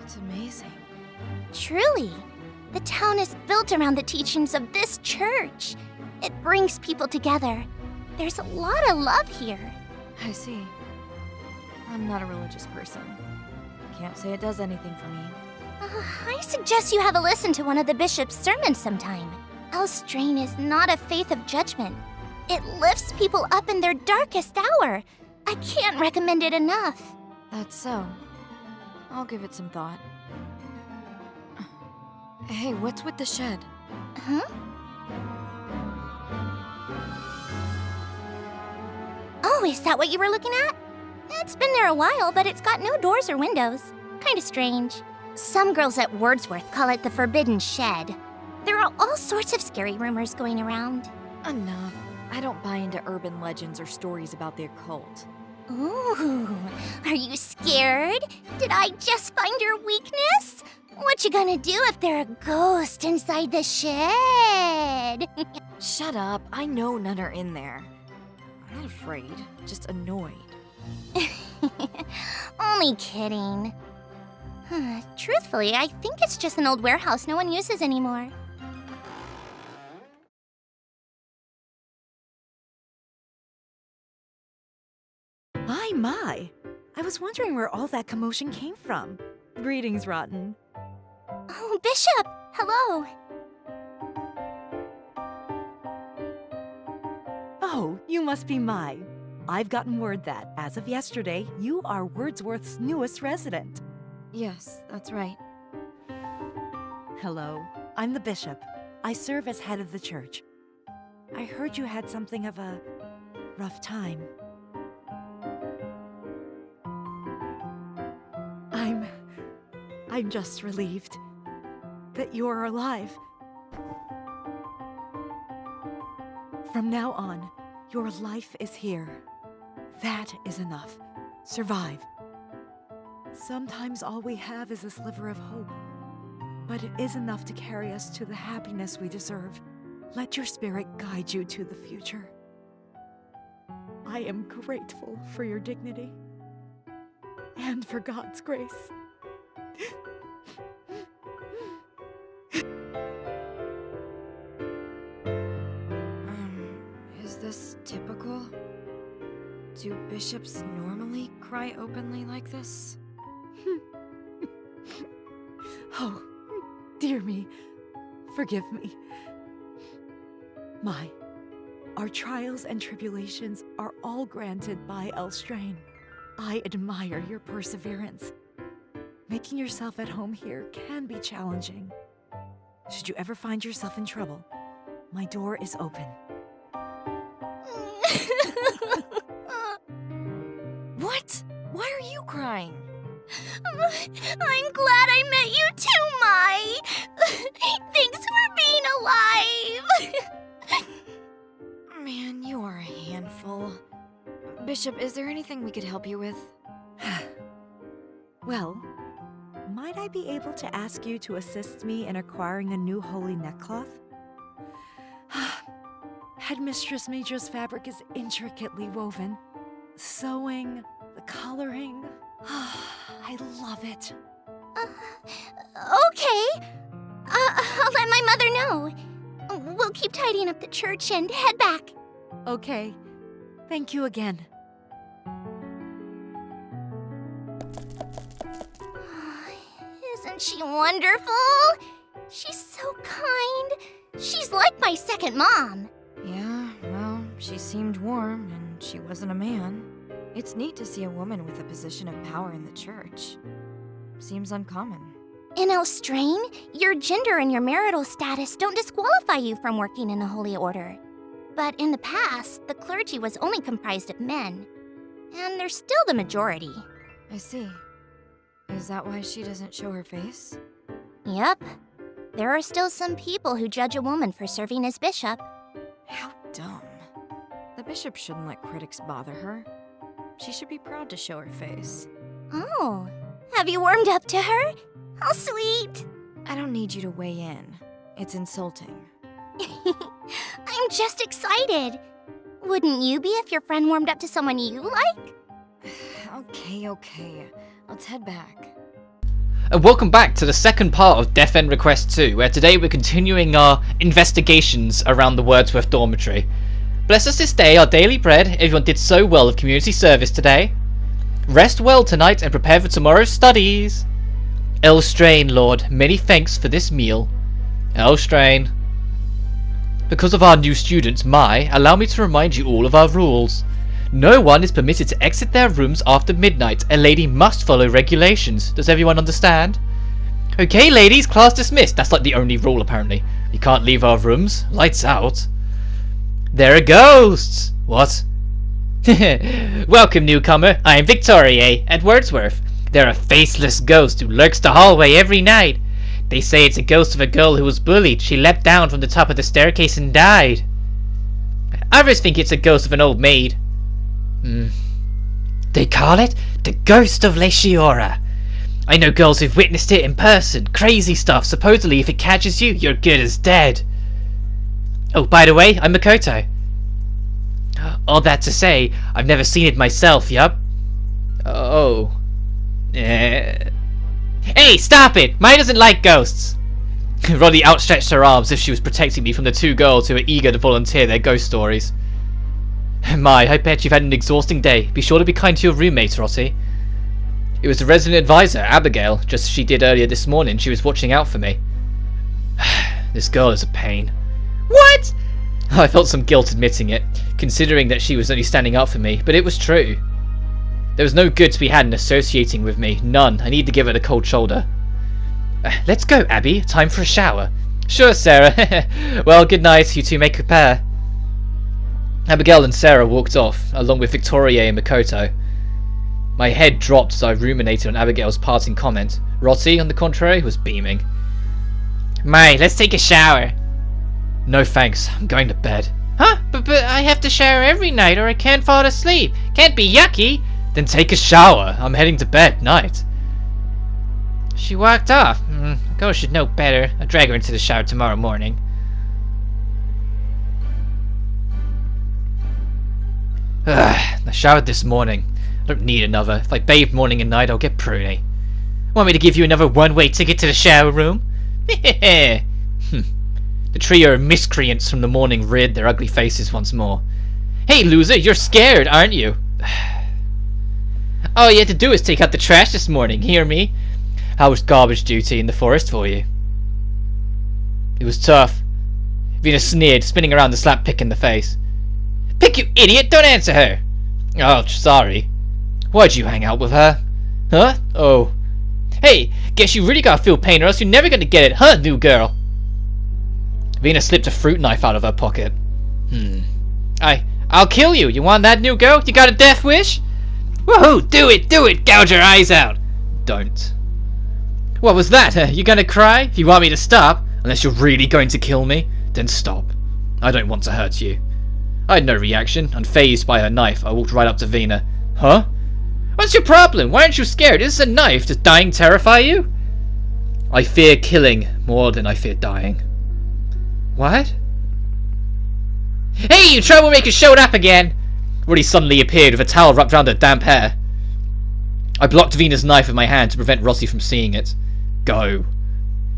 It's amazing. Truly, the town is built around the teachings of this church. It brings people together. There's a lot of love here. I see. I'm not a religious person. Can't say it does anything for me. I suggest you have a listen to one of the bishop's sermons sometime. Elstrain is not a faith of judgment. It lifts people up in their darkest hour. I can't recommend it enough. That's so. I'll give it some thought. Hey, what's with the shed? Huh? Oh, is that what you were looking at? It's been there a while, but it's got no doors or windows. Kinda strange. Some girls at Wordsworth call it the Forbidden Shed. There are all sorts of scary rumors going around. Enough. I don't buy into urban legends or stories about the occult. Ooh, are you scared? Did I just find your weakness? What you gonna do if there are ghosts inside the shed? Shut up. I know none are in there. I'm not afraid, just annoyed. Only kidding. Truthfully, I think it's just an old warehouse no one uses anymore. My. I was wondering where all that commotion came from. Greetings, Rotten. Oh, Bishop! Hello! Oh, you must be Mai. I've gotten word that, as of yesterday, you are Wordsworth's newest resident. Yes, that's right. Hello, I'm the bishop. I serve as head of the church. I heard you had something of a rough time. I'm just relieved that you're alive. From now on, your life is here. That is enough. Survive. Sometimes all we have is a sliver of hope, but it is enough to carry us to the happiness we deserve. Let your spirit guide you to the future. I am grateful for your dignity and for God's grace. Is this typical? Do bishops normally cry openly like this? Oh, dear me. Forgive me. Our trials and tribulations are all granted by Elstrain. I admire your perseverance. Making yourself at home here can be challenging. Should you ever find yourself in trouble, my door is open. What? Why are you crying? I'm glad I met you too, Mai! Thanks for being alive! Man, you are a handful. Bishop, is there anything we could help you with? Well, might I be able to ask you to assist me in acquiring a new holy neckcloth? Headmistress Majora's fabric is intricately woven. Sewing, the coloring. I love it. Okay. I'll let my mother know. We'll keep tidying up the church and head back. Okay. Thank you again. Isn't she wonderful? She's so kind. She's like my second mom. Yeah, well, she seemed warm, and she wasn't a man. It's neat to see a woman with a position of power in the church. Seems uncommon. In Elstrain, your gender and your marital status don't disqualify you from working in the Holy Order. But in the past, the clergy was only comprised of men. And they're still the majority. I see. Is that why she doesn't show her face? Yep. There are still some people who judge a woman for serving as bishop. How dumb. The bishop shouldn't let critics bother her. She should be proud to show her face. Oh, have you warmed up to her? How sweet. I don't need you to weigh in. It's insulting. I'm just excited. Wouldn't you be if your friend warmed up to someone you like? Okay. Let's head back. and welcome back to the second part of Death End Request 2, where today we're continuing our investigations around the Wordsworth Dormitory. Bless us this day, our daily bread. Everyone did so well with community service today. Rest well tonight and prepare for tomorrow's studies. Elstrain, Lord, many thanks for this meal. Elstrain. Because of our new students, allow me to remind you all of our rules. No one is permitted to exit their rooms after midnight. A lady must follow regulations. Does everyone understand? Okay, ladies, class dismissed. That's like the only rule, apparently. We can't leave our rooms. Lights out. There are ghosts! What? Welcome, newcomer. I am Victoria at Wordsworth. There are a faceless ghost who lurks the hallway every night. They say it's a ghost of a girl who was bullied. She leapt down from the top of the staircase and died. Others think it's a ghost of an old maid. They call it the Ghost of Leishiora. I know girls who've witnessed it in person. Crazy stuff. Supposedly, if it catches you, you're good as dead. Oh, by the way, I'm Makoto. All that to say, I've never seen it myself, yup. Oh. Hey, stop it! Mai doesn't like ghosts. Roddy outstretched her arms as if she was protecting me from the two girls who were eager to volunteer their ghost stories. Mai, I bet you've had an exhausting day. Be sure to be kind to your roommate, Rossi. It was the resident advisor, Abigail, just as she did earlier this morning. She was watching out for me. This girl is a pain. What? I felt some guilt admitting it, considering that she was only standing up for me, but it was true. There was no good to be had in associating with me. None. I need to give her the cold shoulder. Let's go, Abby. Time for a shower. Sure, Sarah. Well, good night. You two may prepare. Abigail and Sarah walked off, along with Victoria and Makoto. My head dropped as I ruminated on Abigail's parting comment. Rossi, on the contrary, was beaming. Mai, let's take a shower. No thanks, I'm going to bed. Huh? But I have to shower every night or I can't fall asleep. Can't be yucky. Then take a shower. I'm heading to bed. Night. She walked off. Girl should know better. I'll drag her into the shower tomorrow morning. I showered this morning. I don't need another. If I bathe morning and night, I'll get pruny. Want me to give you another one-way ticket to the shower room? The trio of miscreants from the morning reared their ugly faces once more. Hey, loser, you're scared, aren't you? All you had to do is take out the trash this morning, hear me? How was garbage duty in the forest for you? It was tough. Vina sneered, spinning around to slap Pick in the face. Pick, you idiot! Don't answer her! Oh, sorry. Why'd you hang out with her? Huh? Oh. Hey, guess you really gotta feel pain or else you're never gonna get it, huh, new girl? Vina slipped a fruit knife out of her pocket. I'll kill you! You want that, new girl? You got a death wish? Woohoo! Do it! Gouge your eyes out! Don't. What was that? You gonna cry? If you want me to stop, unless you're really going to kill me, then stop. I don't want to hurt you. I had no reaction. Unfazed by her knife, I walked right up to Vina. Huh? What's your problem? Why aren't you scared? Is this a knife? Does dying terrify you? I fear killing more than I fear dying. What? Hey, you troublemaker showed up again! Roddy suddenly appeared with a towel wrapped around her damp hair. I blocked Vina's knife with my hand to prevent Rossi from seeing it. Go.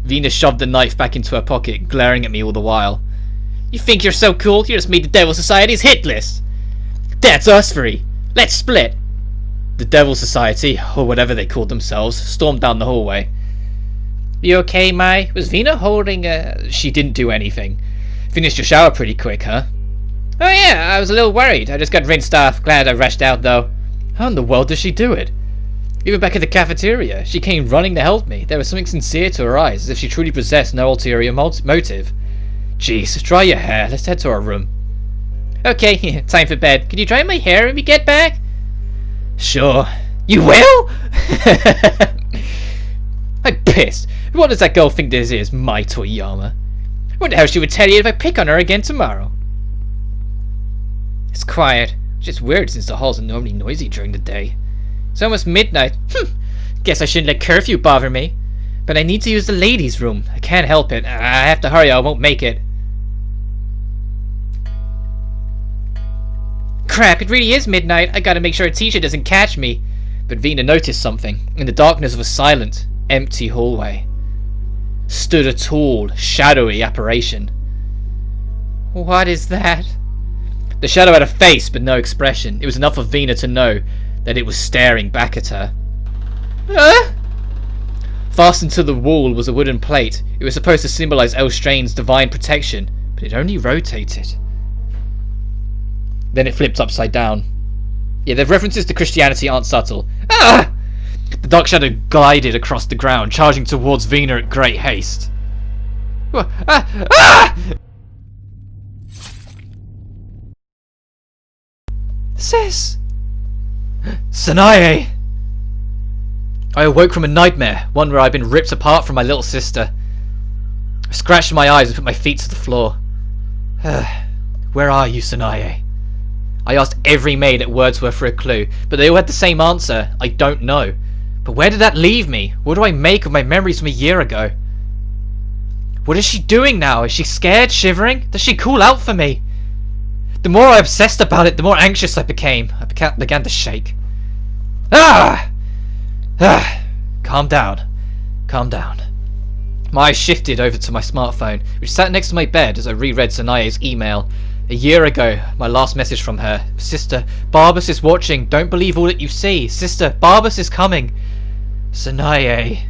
Vina shoved the knife back into her pocket, glaring at me all the while. You think you're so cool? You just made the Devil Society's hit list. That's us three. Let's split. The Devil Society, or whatever they called themselves, stormed down the hallway. You okay, Mai? Was Vina holding a... She didn't do anything. Finished your shower pretty quick, huh? Oh yeah, I was a little worried. I just got rinsed off. Glad I rushed out, though. How in the world does she do it? Even back at the cafeteria, she came running to help me. There was something sincere to her eyes, as if she truly possessed no ulterior motive. Jeez, dry your hair. Let's head to our room. Okay, time for bed. Can you dry my hair when we get back? Sure. You will? I'm pissed. What does that girl think this is, Mai Toyama? What the hell she would tell you if I pick on her again tomorrow? It's quiet. It's just weird since the halls are normally noisy during the day. It's almost midnight. Guess I shouldn't let curfew bother me. But I need to use the ladies' room. I can't help it. I have to hurry, I won't make it. Crap, it really is midnight. I gotta make sure a teacher doesn't catch me. But Vina noticed something. In the darkness was silent. empty hallway stood a tall, shadowy apparition. What is that? The shadow had a face but no expression. It was enough for Vina to know that it was staring back at her. Fastened to the wall was a wooden plate. It was supposed to symbolize Elstraine's divine protection, but it only rotated. Then it flipped upside down. Yeah, the references to Christianity aren't subtle. Ah! The dark shadow glided across the ground, charging towards Vina at great haste. Sis! Sanae! I awoke from a nightmare, one where I'd been ripped apart from my little sister. I scratched my eyes and put my feet to the floor. Where are you, Sanae? I asked every maid at Wordsworth for a clue, but they all had the same answer: I don't know. But where did that leave me? What do I make of my memories from a year ago? What is she doing now? Is she scared, shivering? Does she call out for me? The more I obsessed about it, the more anxious I became. I began to shake. Calm down. Calm down. My eyes shifted over to my smartphone, which sat next to my bed as I reread Sanae's email. A year ago, my last message from her. Sister, Barbas is watching. Don't believe all that you see. Sister, Barbas is coming. Sanae.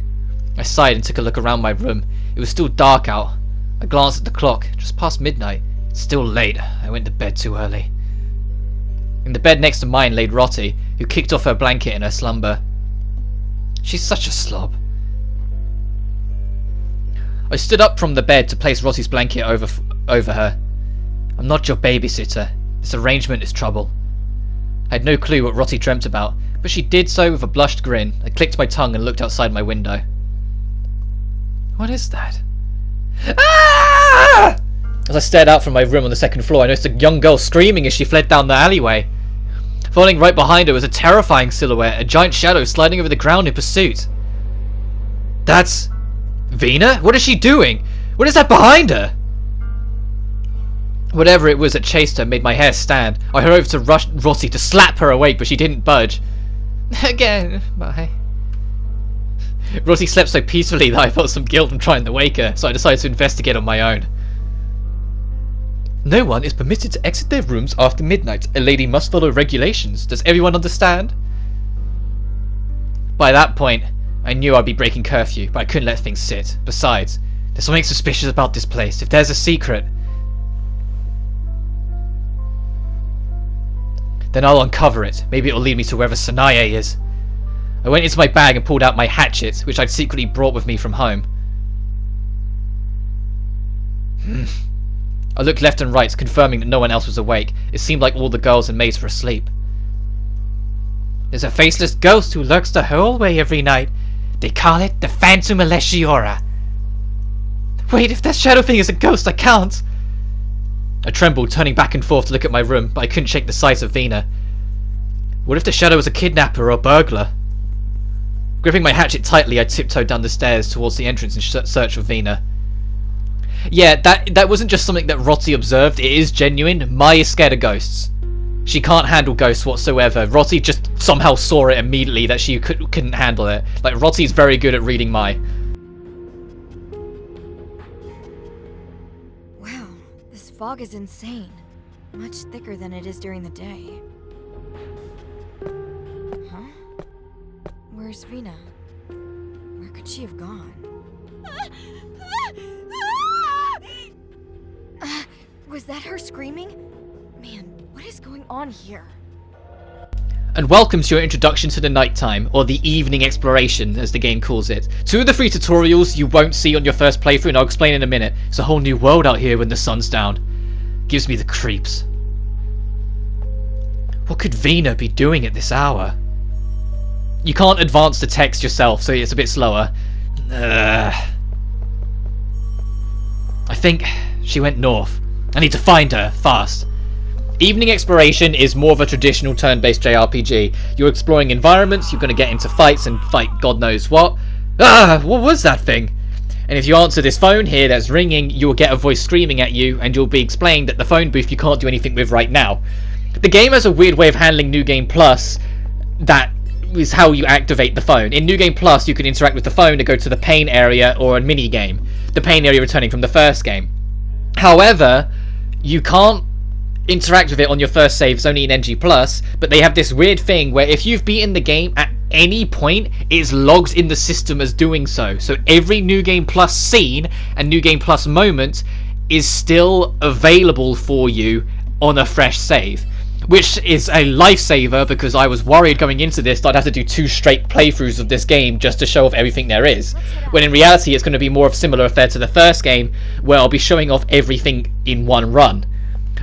I sighed and took a look around my room. It was still dark out. I glanced at the clock. Just past midnight. It's still late. I went to bed too early. In the bed next to mine laid Rotty, who kicked off her blanket in her slumber. She's such a slob. I stood up from the bed to place Rotty's blanket over her. I'm not your babysitter. This arrangement is trouble. I had no clue what Rotty dreamt about, but she did so with a blushed grin. I clicked my tongue and looked outside my window. What is that? Ah! As I stared out from my room on the second floor, I noticed a young girl screaming as she fled down the alleyway. Following right behind her was a terrifying silhouette, a giant shadow sliding over the ground in pursuit. That's... Vina? What is she doing? What is that behind her? Whatever it was that chased her made my hair stand. I hurried over to rush Rotty to slap her awake, but she didn't budge. Again, bye. Rotty slept so peacefully that I felt some guilt from trying to wake her, so I decided to investigate on my own. No one is permitted to exit their rooms after midnight. A lady must follow regulations. Does everyone understand? By that point, I knew I'd be breaking curfew, but I couldn't let things sit. Besides, there's something suspicious about this place. If there's a secret, then I'll uncover it. Maybe it'll lead me to wherever Sanae is. I went into my bag and pulled out my hatchet, which I'd secretly brought with me from home. I looked left and right, confirming that no one else was awake. It seemed like all the girls and maids were asleep. There's a faceless ghost who lurks the hallway every night. They call it the Phantom Aleshiora. Wait, if that shadow thing is a ghost, I can't. I trembled, turning back and forth to look at my room, but I couldn't shake the sight of Vina. What if the shadow was a kidnapper or a burglar? Gripping my hatchet tightly, I tiptoed down the stairs towards the entrance in search of Vina. Yeah, that wasn't just something that Rotty observed, it is genuine. Mai is scared of ghosts. She can't handle ghosts whatsoever. Rotty just somehow saw it immediately that she couldn't handle it. Like, Rotty's very good at reading Mai. Wow, this fog is insane. Much thicker than it is during the day. Huh? Where's Vina? Where could she have gone? Was that her screaming? Man, what is going on here? And welcome to your introduction to the nighttime, or the evening exploration as the game calls it. 2 of the 3 tutorials you won't see on your first playthrough, and I'll explain in a minute. It's a whole new world out here when the sun's down. Gives me the creeps. What could Vina be doing at this hour? You can't advance the text yourself, so it's a bit slower. I think she went north. I need to find her, fast. Evening exploration is more of a traditional turn-based JRPG. You're exploring environments, you're going to get into fights and fight God knows what. What was that thing? And if you answer this phone here that's ringing, you'll get a voice screaming at you, and you'll be explained that the phone booth you can't do anything with right now. The game has a weird way of handling New Game Plus that is how you activate the phone. In New Game Plus, you can interact with the phone to go to the pain area or a mini game. The pain area returning from the first game. However, you can't interact with it on your first save. It's only in NG Plus, but they have this weird thing where if you've beaten the game at any point, it's logged in the system as doing so. So every New Game Plus scene and New Game Plus moment is still available for you on a fresh save, which is a lifesaver, because I was worried going into this that I'd have to do 2 straight playthroughs of this game just to show off everything there is, when in reality it's going to be more of a similar affair to the first game, where I'll be showing off everything in one run.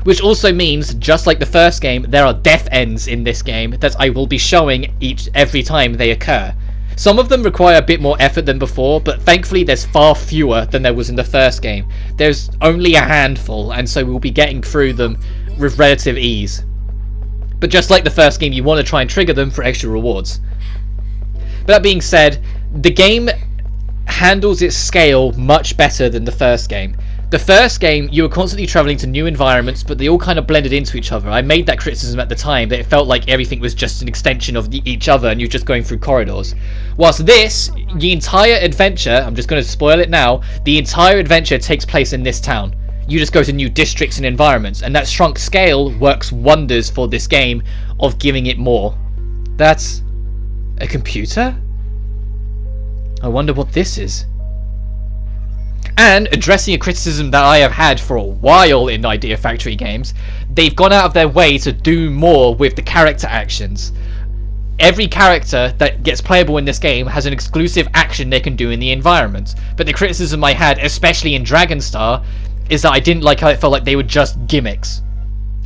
Which also means, just like the first game, there are death ends in this game that I will be showing every time they occur. Some of them require a bit more effort than before, but thankfully there's far fewer than there was in the first game. There's only a handful, and so we'll be getting through them with relative ease. But just like the first game, you want to try and trigger them for extra rewards. But that being said, the game handles its scale much better than the first game. The first game, you were constantly travelling to new environments, but they all kind of blended into each other. I made that criticism at the time, that it felt like everything was just an extension of each other and you're just going through corridors. Whilst this, the entire adventure, I'm just going to spoil it now, the entire adventure takes place in this town. You just go to new districts and environments, and that shrunk scale works wonders for this game of giving it more. That's a computer? I wonder what this is. And, addressing a criticism that I have had for a while in Idea Factory games, they've gone out of their way to do more with the character actions. Every character that gets playable in this game has an exclusive action they can do in the environment. But the criticism I had, especially in Dragonstar, is that I didn't like how it felt like they were just gimmicks.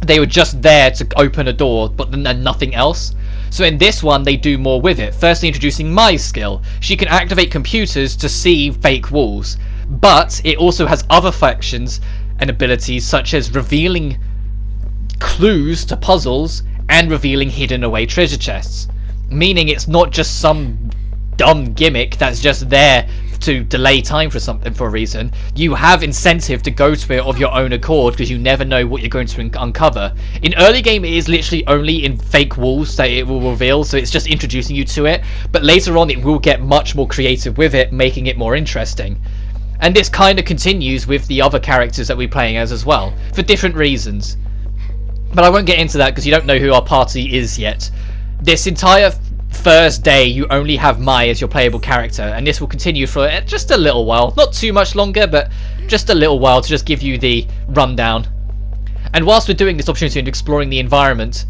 They were just there to open a door, but then nothing else. So in this one, they do more with it. Firstly, introducing Mai's skill. She can activate computers to see fake walls. But it also has other functions and abilities, such as revealing clues to puzzles and revealing hidden away treasure chests. Meaning it's not just some dumb gimmick that's just there to delay time for something for a reason. You have incentive to go to it of your own accord, because you never know what you're going to uncover. In early game, it is literally only in fake walls that it will reveal, so it's just introducing you to it. But later on, it will get much more creative with it, making it more interesting. And this kind of continues with the other characters that we're playing as well, for different reasons. But I won't get into that because you don't know who our party is yet. This entire first day, you only have Mai as your playable character, and this will continue for just a little while. Not too much longer, but just a little while to just give you the rundown. And whilst we're doing this opportunity and exploring the environment,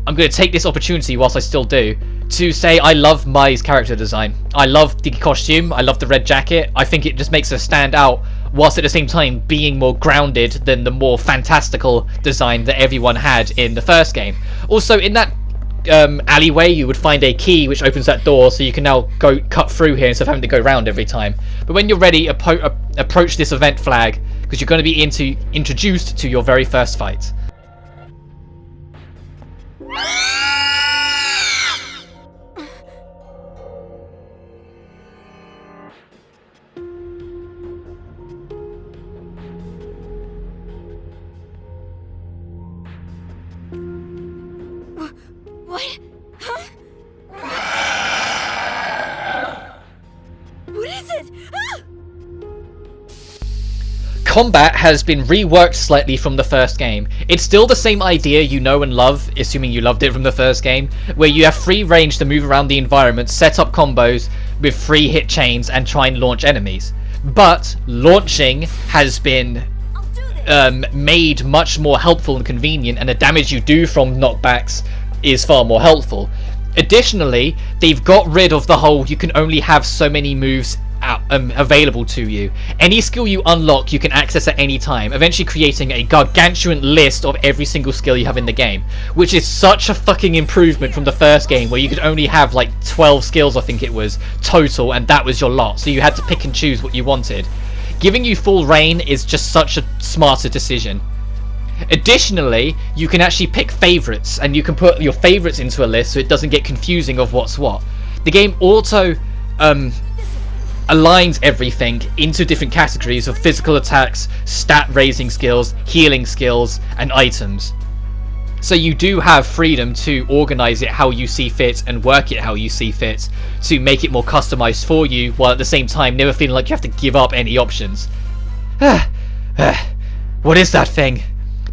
I'm going to take this opportunity, whilst I still do, to say I love Mai's character design. I love the costume, I love the red jacket. I think it just makes her stand out, whilst at the same time being more grounded than the more fantastical design that everyone had in the first game. Also, in that alleyway, you would find a key which opens that door, so you can now go cut through here instead of having to go round every time. But when you're ready, approach this event flag, because you're going to be introduced to your very first fight. What? Huh? What is it? Ah! Combat has been reworked slightly from the first game. It's still the same idea you know and love, assuming you loved it from the first game, where you have free range to move around the environment, set up combos with free hit chains, and try and launch enemies. But launching has been made much more helpful and convenient, and the damage you do from knockbacks is far more helpful. Additionally, they've got rid of the whole you can only have so many moves available to you. Any skill you unlock, you can access at any time, eventually creating a gargantuan list of every single skill you have in the game, which is such a fucking improvement from the first game, where you could only have like 12 skills, I think it was, total, and that was your lot, so you had to pick and choose what you wanted. Giving you full reign is just such a smarter decision. Additionally, you can actually pick favorites, and you can put your favorites into a list so it doesn't get confusing of what's what. The game auto aligns everything into different categories of physical attacks, stat raising skills, healing skills, and items. So you do have freedom to organize it how you see fit and work it how you see fit to make it more customized for you, while at the same time never feeling like you have to give up any options. What is that thing?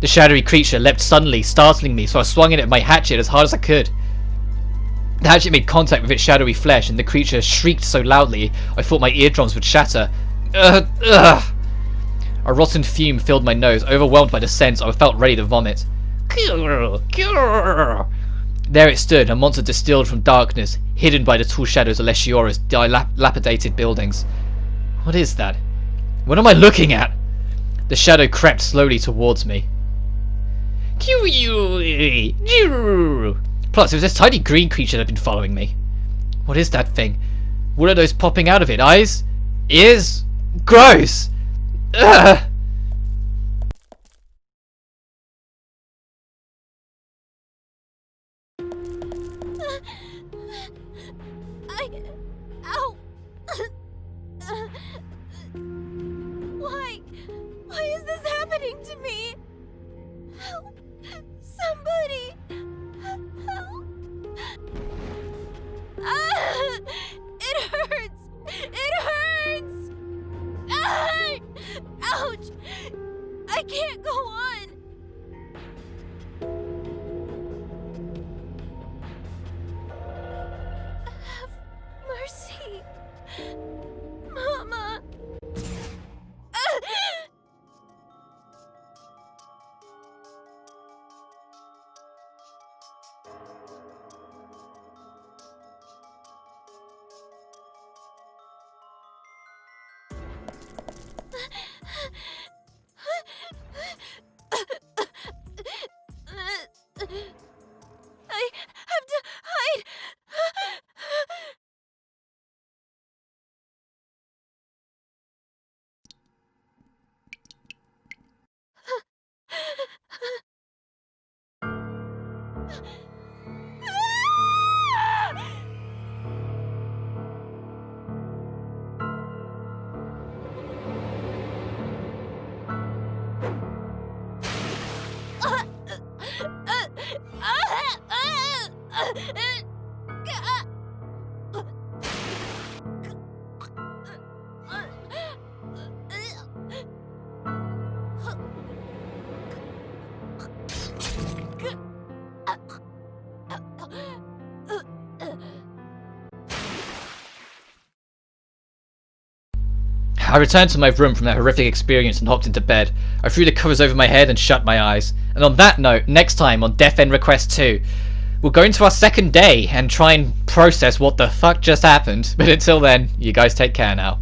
The shadowy creature leapt suddenly, startling me, so I swung it at my hatchet as hard as I could. The hatchet made contact with its shadowy flesh, and the creature shrieked so loudly I thought my eardrums would shatter. A rotten fume filled my nose. Overwhelmed by the scent, I felt ready to vomit. There it stood, a monster distilled from darkness, hidden by the tall shadows of Leshiora's dilapidated buildings. What is that? What am I looking at? The shadow crept slowly towards me. Plus, it was this tiny green creature that had been following me. What is that thing? What are those popping out of it? Eyes? Ears? Gross! Ugh! Ow! Why is this happening to me? Help! Somebody! Help! Ah! It hurts! It hurts! Ah! Ouch! I can't go on! Have mercy, Mama. I have to hide. I returned to my room from that horrific experience and hopped into bed. I threw the covers over my head and shut my eyes. And on that note, next time on Death End Request 2, we'll go into our second day and try and process what the fuck just happened. But until then, you guys take care now.